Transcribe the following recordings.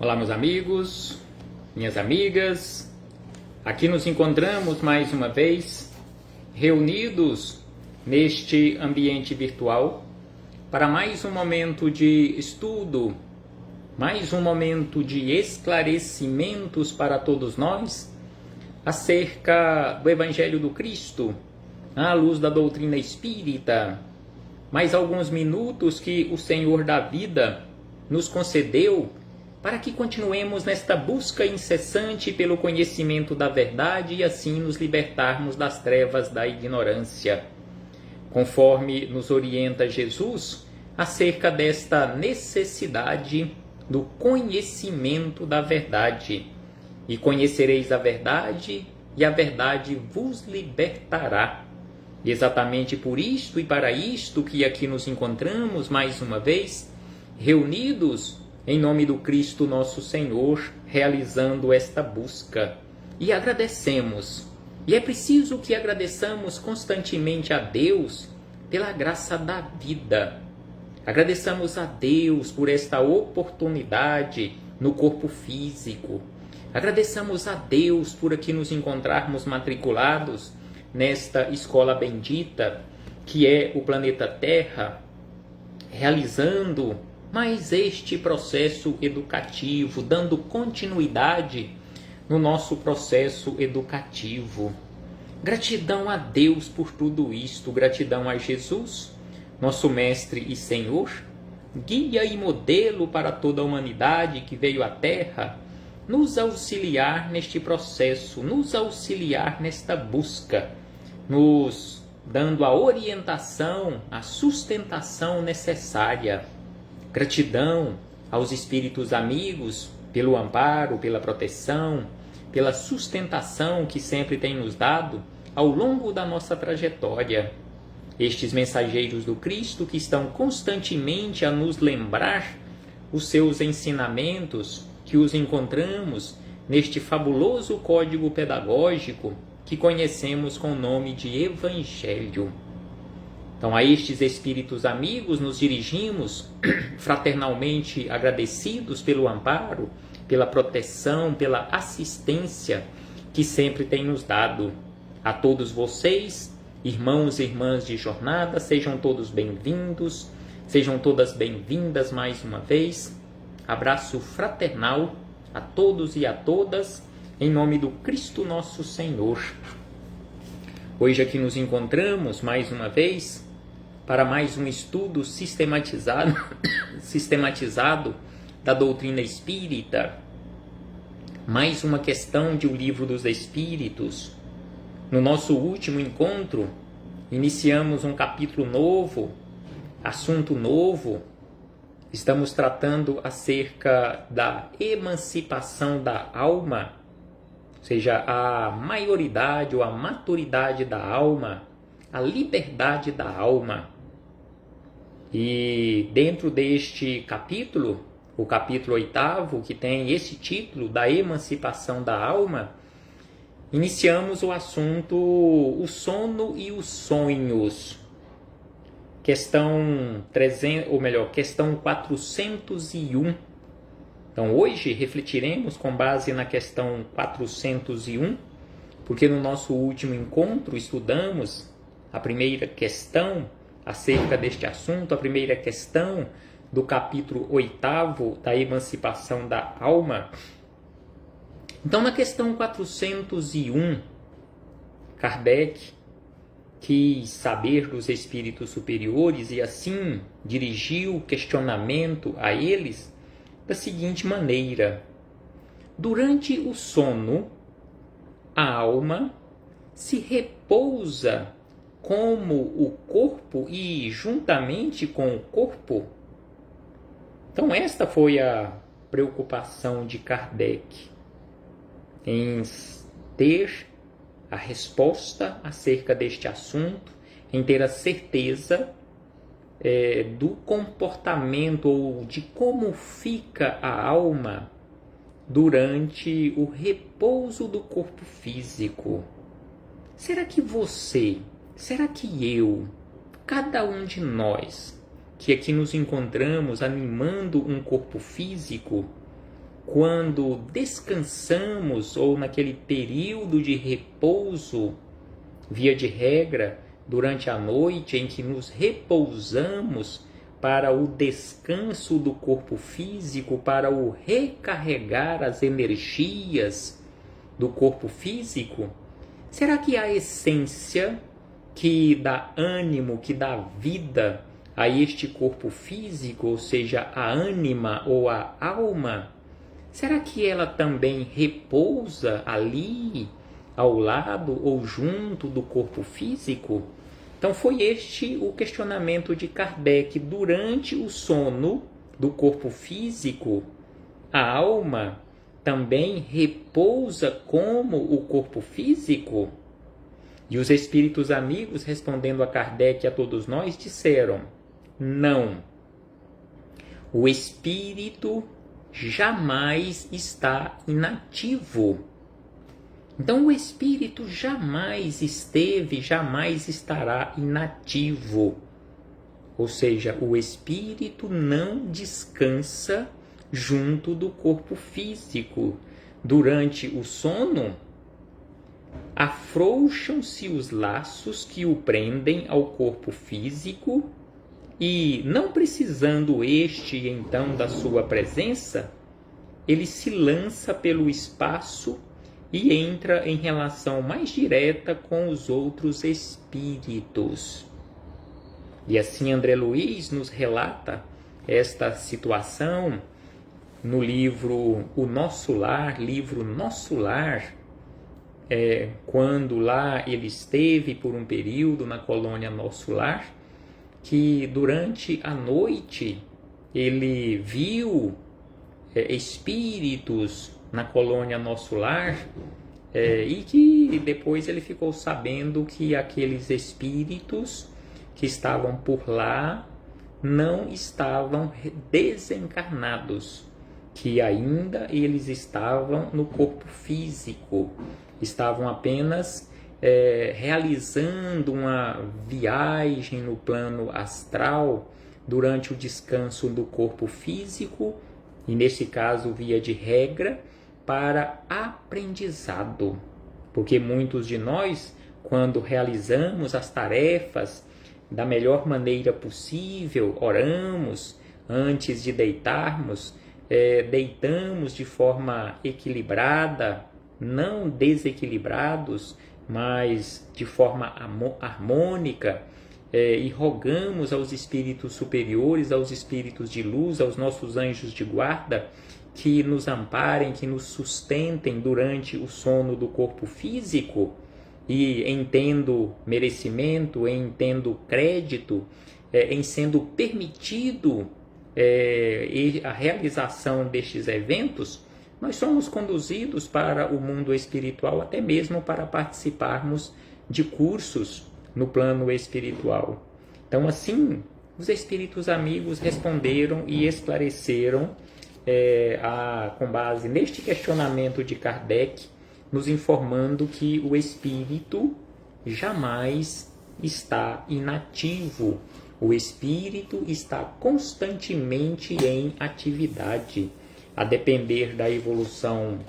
Olá, meus amigos, minhas amigas. Aqui nos encontramos mais uma vez, reunidos neste ambiente virtual, para mais um momento de estudo, mais um momento de esclarecimentos para todos nós acerca do Evangelho do Cristo, à luz da doutrina espírita. Mais alguns minutos que o Senhor da vida nos concedeu para que continuemos nesta busca incessante pelo conhecimento da verdade e assim nos libertarmos das trevas da ignorância. Conforme nos orienta Jesus acerca desta necessidade do conhecimento da verdade. E conhecereis a verdade, e a verdade vos libertará. E exatamente por isto e para isto que aqui nos encontramos mais uma vez, reunidos em nome do Cristo nosso Senhor, realizando esta busca. E agradecemos. E é preciso que agradeçamos constantemente a Deus pela graça da vida. Agradeçamos a Deus por esta oportunidade no corpo físico. Agradeçamos a Deus por aqui nos encontrarmos matriculados nesta escola bendita, que é o planeta Terra, realizando mais este processo educativo, dando continuidade no nosso processo educativo. Gratidão a Deus por tudo isto, gratidão a Jesus, nosso Mestre e Senhor, guia e modelo para toda a humanidade que veio à Terra, nos auxiliar neste processo, nos auxiliar nesta busca, nos dando a orientação, a sustentação necessária. Gratidão aos espíritos amigos pelo amparo, pela proteção, pela sustentação que sempre tem nos dado ao longo da nossa trajetória. Estes mensageiros do Cristo que estão constantemente a nos lembrar os seus ensinamentos, que os encontramos neste fabuloso código pedagógico que conhecemos com o nome de Evangelho. Então, a estes espíritos amigos nos dirigimos fraternalmente agradecidos pelo amparo, pela proteção, pela assistência que sempre tem nos dado. A todos vocês, irmãos e irmãs de jornada, sejam todos bem-vindos, sejam todas bem-vindas mais uma vez. Abraço fraternal a todos e a todas, em nome do Cristo nosso Senhor. Hoje aqui nos encontramos mais uma vez para mais um estudo sistematizado da doutrina espírita, mais uma questão de O Livro dos Espíritos. No nosso último encontro, iniciamos um capítulo novo, assunto novo. Estamos tratando acerca da emancipação da alma, ou seja, a maioridade ou a maturidade da alma, a liberdade da alma. E dentro deste capítulo, o capítulo 8º, que tem esse título da emancipação da alma, iniciamos o assunto o sono e os sonhos. Questão 401. Então hoje refletiremos com base na questão 401, porque no nosso último encontro estudamos a primeira questão acerca deste assunto, a primeira questão do capítulo 8º da emancipação da alma. Então, na questão 401, Kardec quis saber dos espíritos superiores e assim dirigiu o questionamento a eles da seguinte maneira: durante o sono, a alma se repousa como o corpo e juntamente com o corpo? Então esta foi a preocupação de Kardec, em ter a resposta acerca deste assunto, em ter a certeza do comportamento ou de como fica a alma durante o repouso do corpo físico. Será que você, será que eu, cada um de nós, que aqui nos encontramos animando um corpo físico, quando descansamos ou naquele período de repouso, via de regra, durante a noite em que nos repousamos para o descanso do corpo físico, para o recarregar as energias do corpo físico, será que a essência que dá ânimo, que dá vida a este corpo físico, ou seja, a ânima ou a alma, será que ela também repousa ali, ao lado ou junto do corpo físico? Então foi este o questionamento de Kardec. Durante o sono do corpo físico, a alma também repousa como o corpo físico? E os espíritos amigos, respondendo a Kardec e a todos nós, disseram: não. O espírito jamais está inativo. Então o espírito jamais esteve, jamais estará inativo. Ou seja, o espírito não descansa junto do corpo físico. Durante o sono, afrouxam-se os laços que o prendem ao corpo físico e, não precisando este então da sua presença, ele se lança pelo espaço e entra em relação mais direta com os outros espíritos. E assim André Luiz nos relata esta situação no livro O Nosso Lar, quando lá ele esteve por um período na colônia Nosso Lar, que durante a noite ele viu espíritos na colônia Nosso Lar, e que depois ele ficou sabendo que aqueles espíritos que estavam por lá não estavam desencarnados, que ainda eles estavam no corpo físico, estavam apenas realizando uma viagem no plano astral durante o descanso do corpo físico, e nesse caso, via de regra, para aprendizado. Porque muitos de nós, quando realizamos as tarefas da melhor maneira possível, oramos antes de deitarmos, deitamos de forma equilibrada, não desequilibrados, mas de forma harmônica, e rogamos aos espíritos superiores, aos espíritos de luz, aos nossos anjos de guarda, que nos amparem, que nos sustentem durante o sono do corpo físico, e em tendo merecimento, em tendo crédito, em sendo permitido a realização destes eventos, nós somos conduzidos para o mundo espiritual, até mesmo para participarmos de cursos no plano espiritual. Então, assim, os espíritos amigos responderam e esclareceram com base neste questionamento de Kardec, nos informando que o espírito jamais está inativo. O espírito está constantemente em atividade, a depender da evolução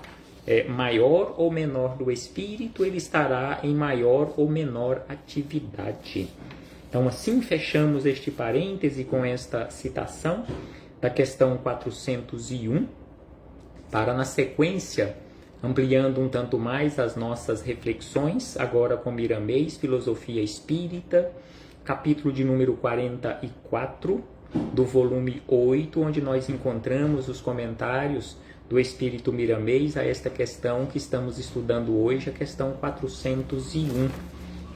maior ou menor do espírito, ele estará em maior ou menor atividade. Então, assim fechamos este parêntese com esta citação da questão 401, para na sequência, ampliando um tanto mais as nossas reflexões, agora com Miramês, Filosofia Espírita, capítulo de número 44, do volume 8, onde nós encontramos os comentários do Espírito Miramês a esta questão que estamos estudando hoje, a questão 401.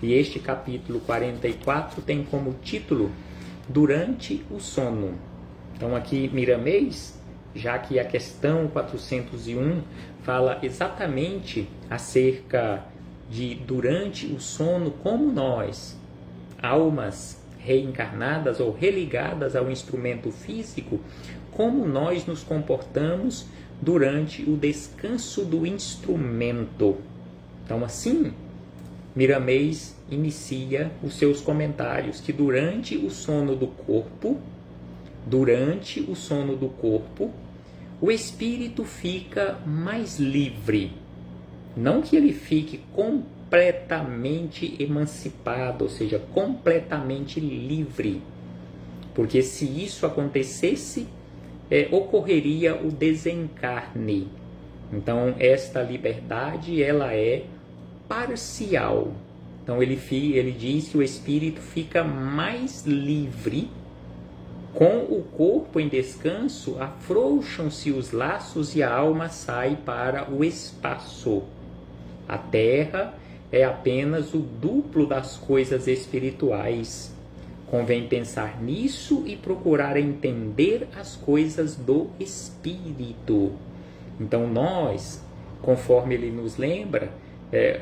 E este capítulo 44 tem como título Durante o Sono. Então aqui Miramês, já que a questão 401 fala exatamente acerca de durante o sono, como nós, almas reencarnadas ou religadas ao instrumento físico, como nós nos comportamos durante o descanso do instrumento. Então, assim, Miramês inicia os seus comentários que durante o sono do corpo, o espírito fica mais livre. Não que ele fique completamente emancipado, ou seja, completamente livre. Porque se isso acontecesse, ocorreria o desencarne. Então, esta liberdade, ela é parcial. Então, ele diz que o espírito fica mais livre. Com o corpo em descanso, afrouxam-se os laços e a alma sai para o espaço. A terra é apenas o duplo das coisas espirituais. Convém pensar nisso e procurar entender as coisas do espírito. Então nós, conforme ele nos lembra,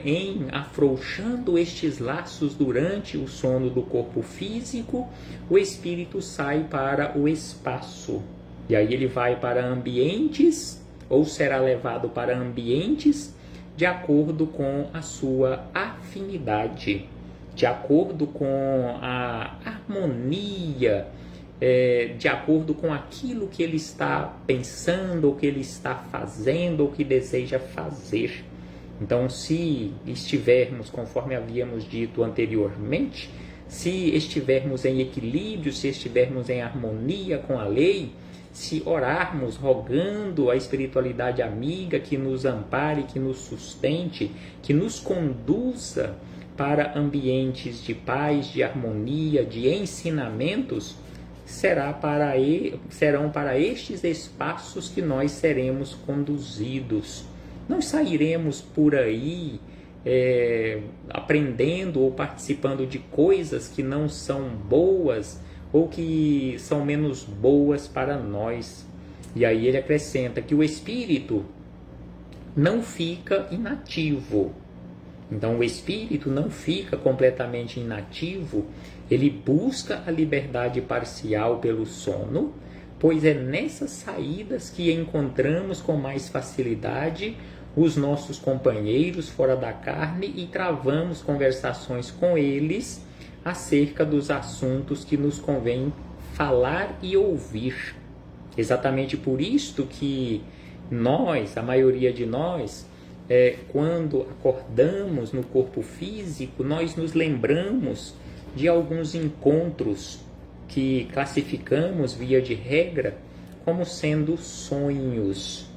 em afrouxando estes laços durante o sono do corpo físico, o espírito sai para o espaço. E aí ele vai para ambientes, ou será levado para ambientes, de acordo com a sua afinidade, de acordo com a harmonia, de acordo com aquilo que ele está pensando, ou que ele está fazendo, ou que deseja fazer. Então, se estivermos, conforme havíamos dito anteriormente, se estivermos em equilíbrio, se estivermos em harmonia com a lei, se orarmos rogando a espiritualidade amiga que nos ampare, que nos sustente, que nos conduza para ambientes de paz, de harmonia, de ensinamentos, serão para estes espaços que nós seremos conduzidos. Não sairemos por aí aprendendo ou participando de coisas que não são boas ou que são menos boas para nós. E aí ele acrescenta que o espírito não fica inativo. Então o espírito não fica completamente inativo, ele busca a liberdade parcial pelo sono, pois é nessas saídas que encontramos com mais facilidade os nossos companheiros fora da carne e travamos conversações com eles acerca dos assuntos que nos convém falar e ouvir. Exatamente por isto que nós, a maioria de nós, quando acordamos no corpo físico, nós nos lembramos de alguns encontros que classificamos, via de regra, como sendo sonhos.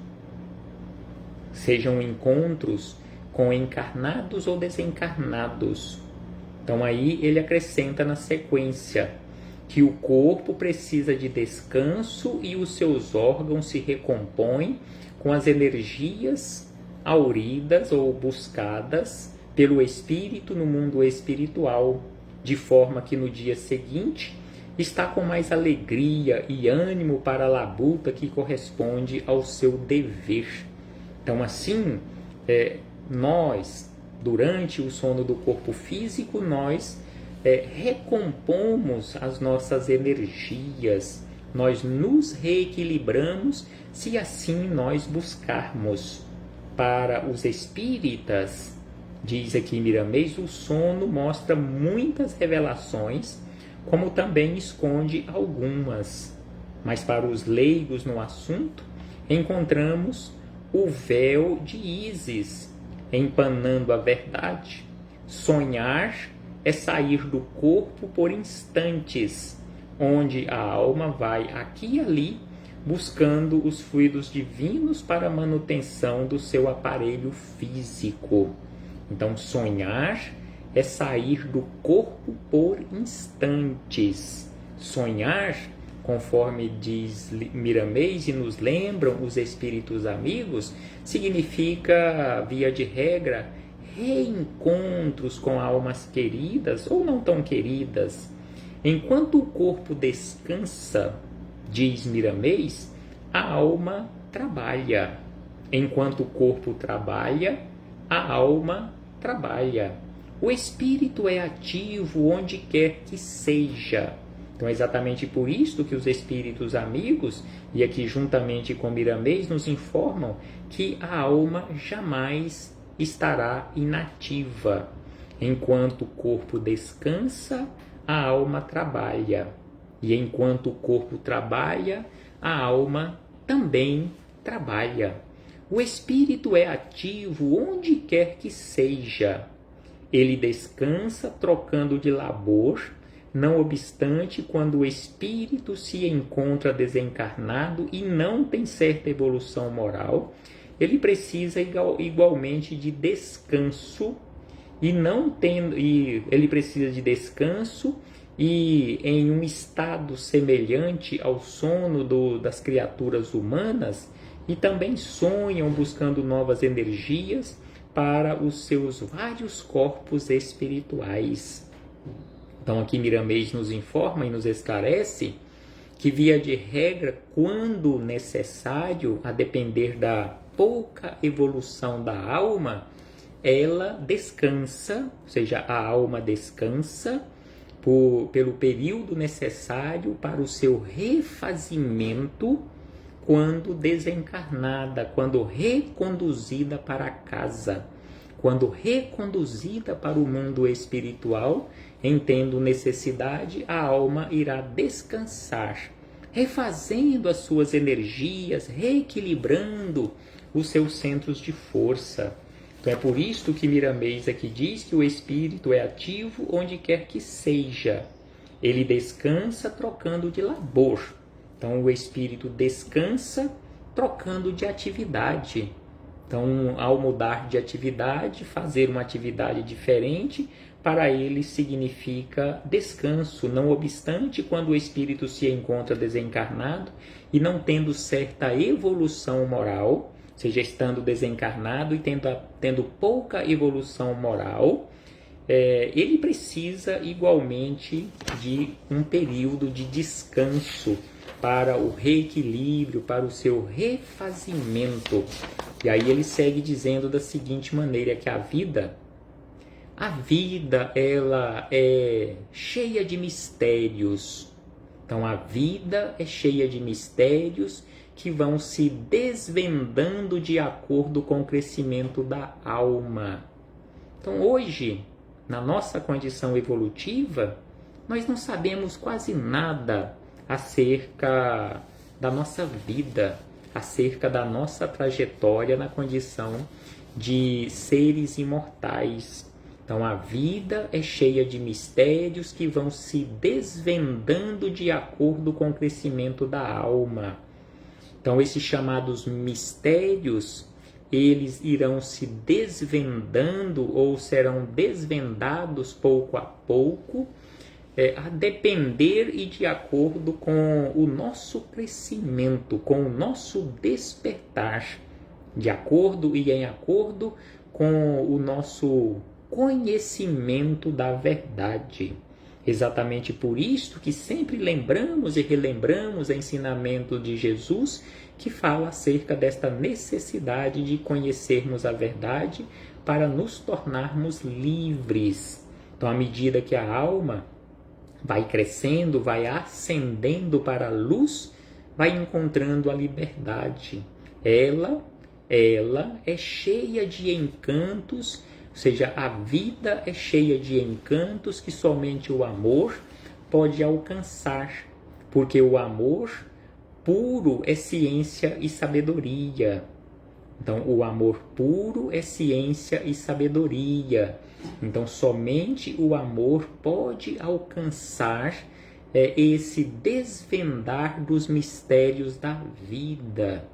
Sejam encontros com encarnados ou desencarnados. Então aí ele acrescenta na sequência que o corpo precisa de descanso e os seus órgãos se recompõem com as energias auridas ou buscadas pelo espírito no mundo espiritual, de forma que no dia seguinte está com mais alegria e ânimo para a labuta que corresponde ao seu dever. Então assim, nós, durante o sono do corpo físico, nós recompomos as nossas energias, nós nos reequilibramos se assim nós buscarmos. Para os espíritas, diz aqui Miramês, o sono mostra muitas revelações, como também esconde algumas. Mas para os leigos no assunto, encontramos o véu de Ísis empanando a verdade. Sonhar é sair do corpo por instantes, onde a alma vai aqui e ali buscando os fluidos divinos para a manutenção do seu aparelho físico. Então, sonhar é sair do corpo por instantes. Sonhar, conforme diz Miramês e nos lembram os espíritos amigos, significa, via de regra, reencontros com almas queridas ou não tão queridas. Enquanto o corpo descansa, diz Miramês, a alma trabalha. Enquanto o corpo trabalha, a alma trabalha. O espírito é ativo onde quer que seja. Então é exatamente por isso que os espíritos amigos, e aqui juntamente com Miramês, nos informam que a alma jamais estará inativa. Enquanto o corpo descansa, a alma trabalha. E enquanto o corpo trabalha, a alma também trabalha. O espírito é ativo onde quer que seja. Ele descansa trocando de labor, não obstante, quando o espírito se encontra desencarnado e não tem certa evolução moral, ele precisa igualmente de descanso ele precisa de descanso e em um estado semelhante ao sono das criaturas humanas, e também sonham buscando novas energias para os seus vários corpos espirituais. Então aqui Miramês nos informa e nos esclarece que, via de regra, quando necessário, a depender da pouca evolução da alma, ela descansa, ou seja, a alma descansa pelo período necessário para o seu refazimento quando desencarnada, quando reconduzida para casa, quando reconduzida para o mundo espiritual, em tendo necessidade, a alma irá descansar, refazendo as suas energias, reequilibrando os seus centros de força. Então é por isto que Miramês aqui diz que o espírito é ativo onde quer que seja. Ele descansa trocando de labor. Então o espírito descansa trocando de atividade. Então, ao mudar de atividade, fazer uma atividade diferente, para ele significa descanso. Não obstante, quando o espírito se encontra desencarnado e não tendo certa evolução moral, ou seja, estando desencarnado e tendo pouca evolução moral, ele precisa igualmente de um período de descanso para o reequilíbrio, para o seu refazimento. E aí ele segue dizendo da seguinte maneira, que a vida ela é cheia de mistérios. Então a vida é cheia de mistérios que vão se desvendando de acordo com o crescimento da alma. Então hoje, na nossa condição evolutiva, nós não sabemos quase nada acerca da nossa vida, acerca da nossa trajetória na condição de seres imortais. Então a vida é cheia de mistérios que vão se desvendando de acordo com o crescimento da alma. Então esses chamados mistérios, eles irão se desvendando ou serão desvendados pouco a pouco, a depender e de acordo com o nosso crescimento, com o nosso despertar, de acordo e em acordo com o nosso conhecimento da verdade. Exatamente por isto que sempre lembramos e relembramos o ensinamento de Jesus, que fala acerca desta necessidade de conhecermos a verdade para nos tornarmos livres. Então, à medida que a alma vai crescendo, vai ascendendo para a luz, vai encontrando a liberdade. Ela é cheia de encantos, ou seja, a vida é cheia de encantos que somente o amor pode alcançar, porque o amor puro é ciência e sabedoria. Então, o amor puro é ciência e sabedoria. Então, somente o amor pode alcançar esse desvendar dos mistérios da vida.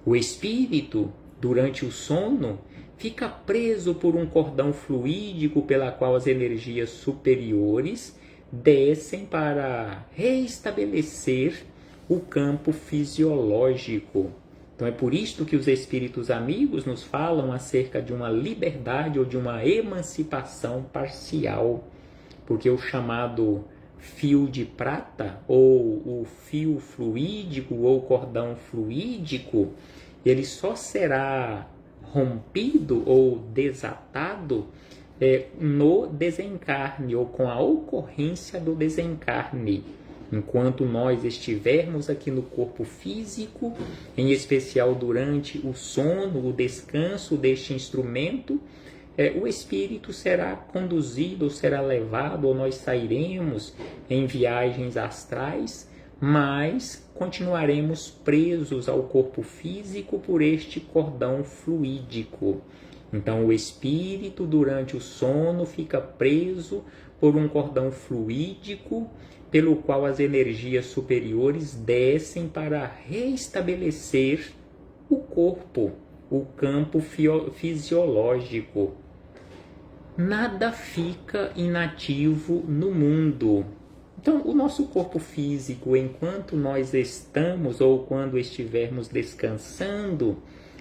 O espírito, durante o sono, fica preso por um cordão fluídico pela qual as energias superiores descem para reestabelecer o campo fisiológico. Então é por isto que os espíritos amigos nos falam acerca de uma liberdade ou de uma emancipação parcial, porque o chamado fio de prata, ou o fio fluídico, ou cordão fluídico, ele só será rompido ou desatado no desencarne, ou com a ocorrência do desencarne. Enquanto nós estivermos aqui no corpo físico, em especial durante o sono, o descanso deste instrumento, o espírito será conduzido, ou será levado, ou nós sairemos em viagens astrais, mas continuaremos presos ao corpo físico por este cordão fluídico. Então, o espírito, durante o sono, fica preso por um cordão fluídico, pelo qual as energias superiores descem para restabelecer o corpo, o campo fisiológico. Nada fica inativo no mundo. Então, o nosso corpo físico, enquanto nós estamos ou quando estivermos descansando,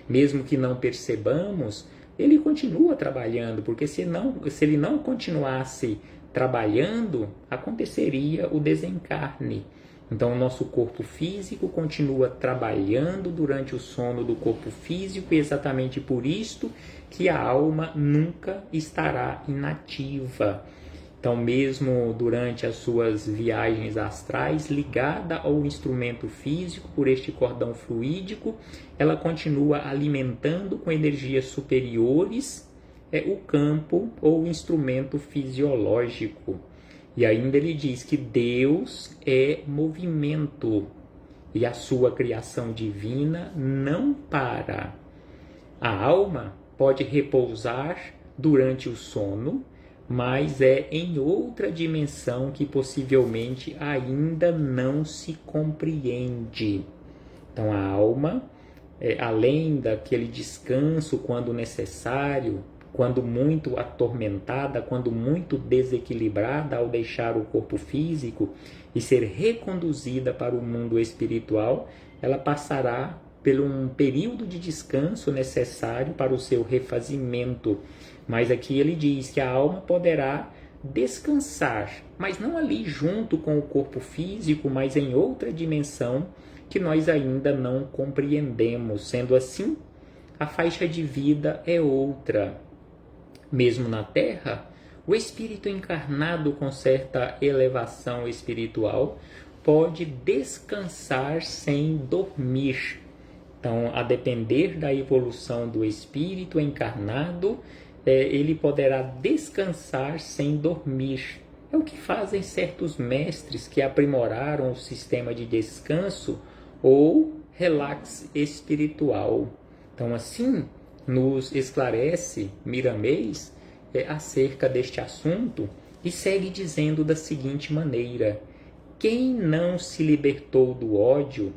mesmo que não percebamos, ele continua trabalhando, porque se ele não continuasse trabalhando, aconteceria o desencarne. Então, o nosso corpo físico continua trabalhando durante o sono do corpo físico, e exatamente por isto que a alma nunca estará inativa. Então, mesmo durante as suas viagens astrais, ligada ao instrumento físico por este cordão fluídico, ela continua alimentando com energias superiores o campo ou o instrumento fisiológico. E ainda ele diz que Deus é movimento e a sua criação divina não para. A alma pode repousar durante o sono, mas é em outra dimensão que possivelmente ainda não se compreende. Então a alma, além daquele descanso quando necessário, quando muito atormentada, quando muito desequilibrada ao deixar o corpo físico e ser reconduzida para o mundo espiritual, ela passará por um período de descanso necessário para o seu refazimento. Mas aqui ele diz que a alma poderá descansar, mas não ali junto com o corpo físico, mas em outra dimensão que nós ainda não compreendemos. Sendo assim, a faixa de vida é outra. Mesmo na Terra, o espírito encarnado com certa elevação espiritual pode descansar sem dormir. Então, a depender da evolução do espírito encarnado, ele poderá descansar sem dormir. É o que fazem certos mestres que aprimoraram o sistema de descanso ou relax espiritual. Então, assim, nos esclarece Miramês acerca deste assunto e segue dizendo da seguinte maneira: quem não se libertou do ódio,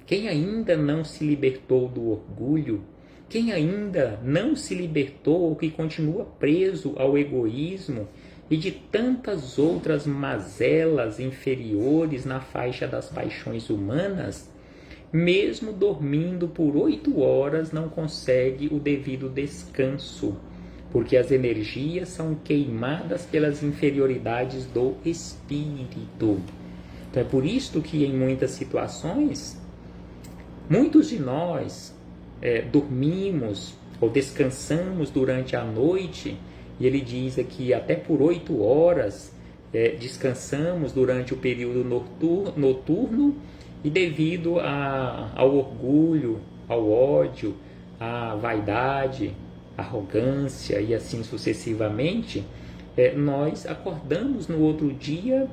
quem ainda não se libertou do orgulho, quem ainda não se libertou ou que continua preso ao egoísmo e de tantas outras mazelas inferiores na faixa das paixões humanas, mesmo dormindo por 8 horas, não consegue o devido descanso, porque as energias são queimadas pelas inferioridades do espírito. Então é por isto que em muitas situações, muitos de nós dormimos ou descansamos durante a noite, e ele diz aqui até por 8 horas descansamos durante o período noturno, e devido ao orgulho, ao ódio, à vaidade, arrogância e assim sucessivamente, nós acordamos no outro dia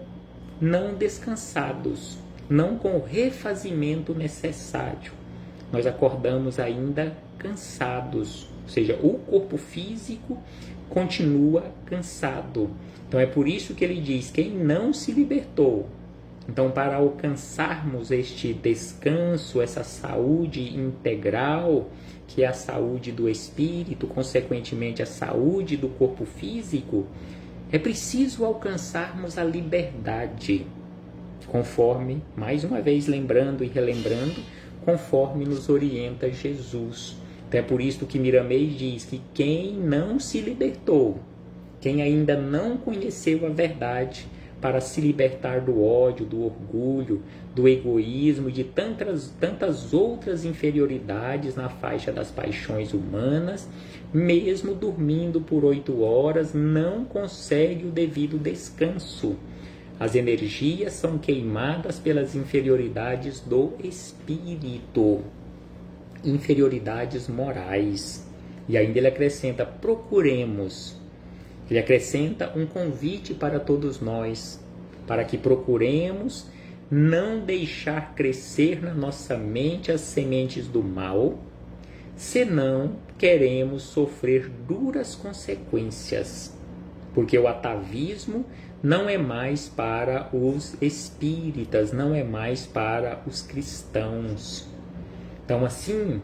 não descansados, não com o refazimento necessário. Nós acordamos ainda cansados, ou seja, o corpo físico continua cansado. Então é por isso que ele diz: quem não se libertou. Então, para alcançarmos este descanso, essa saúde integral, que é a saúde do espírito, consequentemente a saúde do corpo físico, é preciso alcançarmos a liberdade, conforme, mais uma vez lembrando e relembrando, conforme nos orienta Jesus. Então é por isso que Miramês diz que quem não se libertou, quem ainda não conheceu a verdade, para se libertar do ódio, do orgulho, do egoísmo e de tantas outras inferioridades na faixa das paixões humanas, mesmo dormindo por 8 horas, não consegue o devido descanso. As energias são queimadas pelas inferioridades do espírito, inferioridades morais. E ainda ele acrescenta: procuremos. Ele acrescenta um convite para todos nós, para que procuremos não deixar crescer na nossa mente as sementes do mal, senão queremos sofrer duras consequências, porque o atavismo não é mais para os espíritas, não é mais para os cristãos. Então, assim,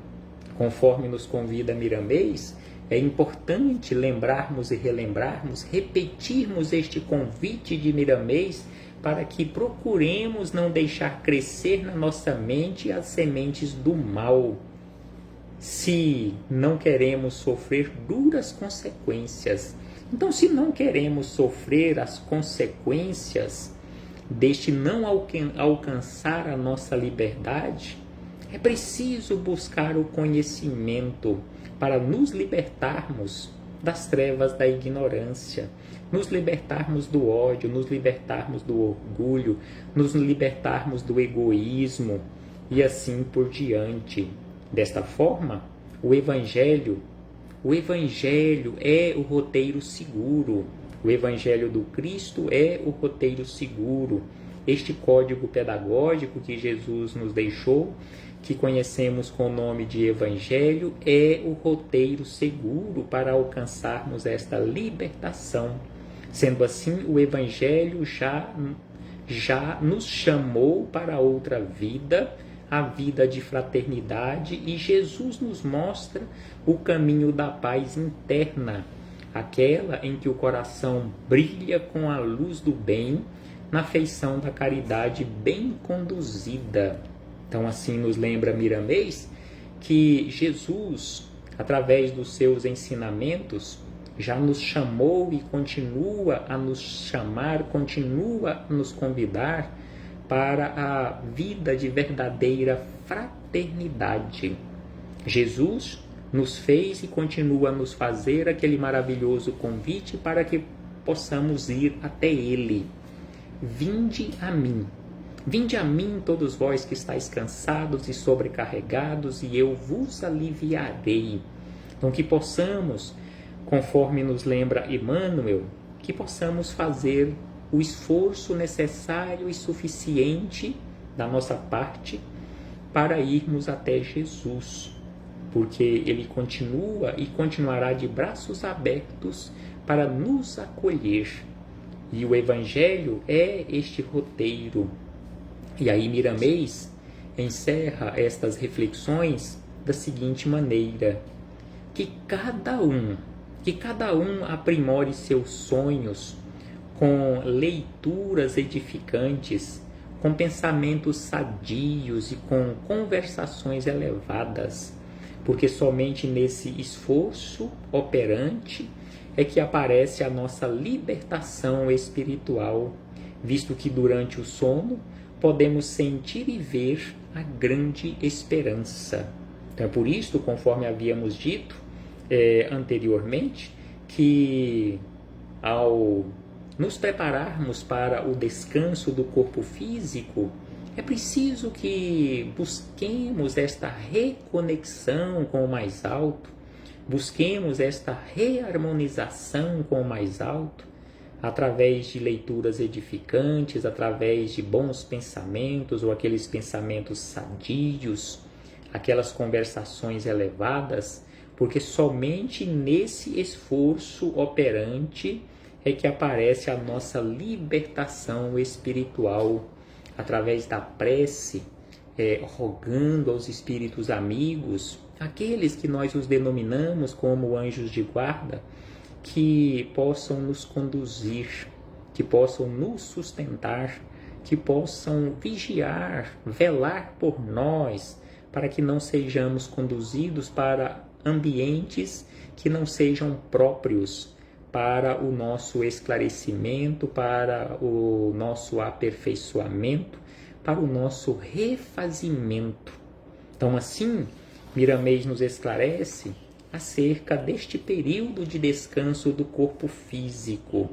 conforme nos convida Miramês, é importante lembrarmos e relembrarmos, repetirmos este convite de Miramês para que procuremos não deixar crescer na nossa mente as sementes do mal, se não queremos sofrer duras consequências. Então, se não queremos sofrer as consequências deste não alcançar a nossa liberdade, é preciso buscar o conhecimento para nos libertarmos das trevas da ignorância, nos libertarmos do ódio, nos libertarmos do orgulho, nos libertarmos do egoísmo e assim por diante. Desta forma, o Evangelho é o roteiro seguro. O Evangelho do Cristo é o roteiro seguro. Este código pedagógico que Jesus nos deixou, que conhecemos com o nome de Evangelho, é o roteiro seguro para alcançarmos esta libertação. Sendo assim, o Evangelho já nos chamou para outra vida, a vida de fraternidade, e Jesus nos mostra o caminho da paz interna, aquela em que o coração brilha com a luz do bem, na feição da caridade bem conduzida. Então, assim nos lembra Miramês que Jesus, através dos seus ensinamentos, já nos chamou e continua a nos chamar, continua a nos convidar para a vida de verdadeira fraternidade. Jesus nos fez e continua a nos fazer aquele maravilhoso convite para que possamos ir até Ele. Vinde a mim todos vós que estáis cansados e sobrecarregados, e eu vos aliviarei. Então que possamos, conforme nos lembra Emmanuel, que possamos fazer o esforço necessário e suficiente da nossa parte para irmos até Jesus, porque Ele continua e continuará de braços abertos para nos acolher. E o Evangelho é este roteiro. E aí Miramês encerra estas reflexões da seguinte maneira: que cada um aprimore seus sonhos com leituras edificantes, com pensamentos sadios e com conversações elevadas, porque somente nesse esforço operante é que aparece a nossa libertação espiritual, visto que durante o sono podemos sentir e ver a grande esperança. Então é por isso, conforme havíamos dito anteriormente, que ao nos prepararmos para o descanso do corpo físico, é preciso que busquemos esta reconexão com o mais alto, busquemos esta reharmonização com o mais alto, através de leituras edificantes, através de bons pensamentos ou aqueles pensamentos sadios, aquelas conversações elevadas, porque somente nesse esforço operante é que aparece a nossa libertação espiritual, através da prece, rogando aos espíritos amigos, aqueles que nós os denominamos como anjos de guarda, que possam nos conduzir, que possam nos sustentar, que possam vigiar, velar por nós, para que não sejamos conduzidos para ambientes que não sejam próprios para o nosso esclarecimento, para o nosso aperfeiçoamento, para o nosso refazimento. Então, assim, Miramês nos esclarece acerca deste período de descanso do corpo físico.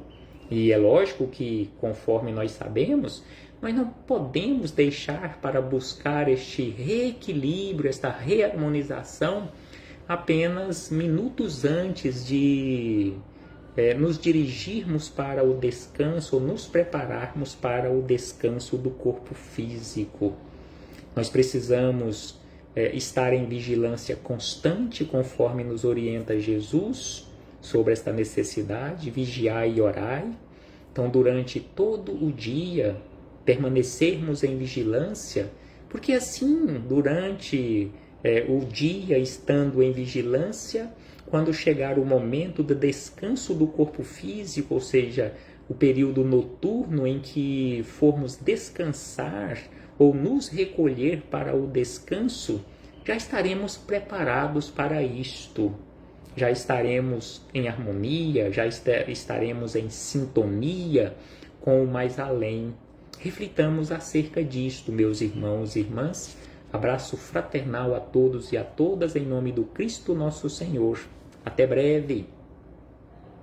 E é lógico que, conforme nós sabemos, nós não podemos deixar para buscar este reequilíbrio, esta reharmonização, apenas minutos antes de nos dirigirmos para o descanso, ou nos prepararmos para o descanso do corpo físico. Nós precisamos estar em vigilância constante, conforme nos orienta Jesus sobre esta necessidade, vigiai e orai. Então, durante todo o dia, permanecermos em vigilância, porque assim, durante o dia, estando em vigilância, quando chegar o momento do descanso do corpo físico, ou seja, o período noturno em que formos descansar ou nos recolher para o descanso, já estaremos preparados para isto. Já estaremos em harmonia, já estaremos em sintonia com o mais além. Reflitamos acerca disto, meus irmãos e irmãs. Abraço fraternal a todos e a todas em nome do Cristo nosso Senhor. Até breve.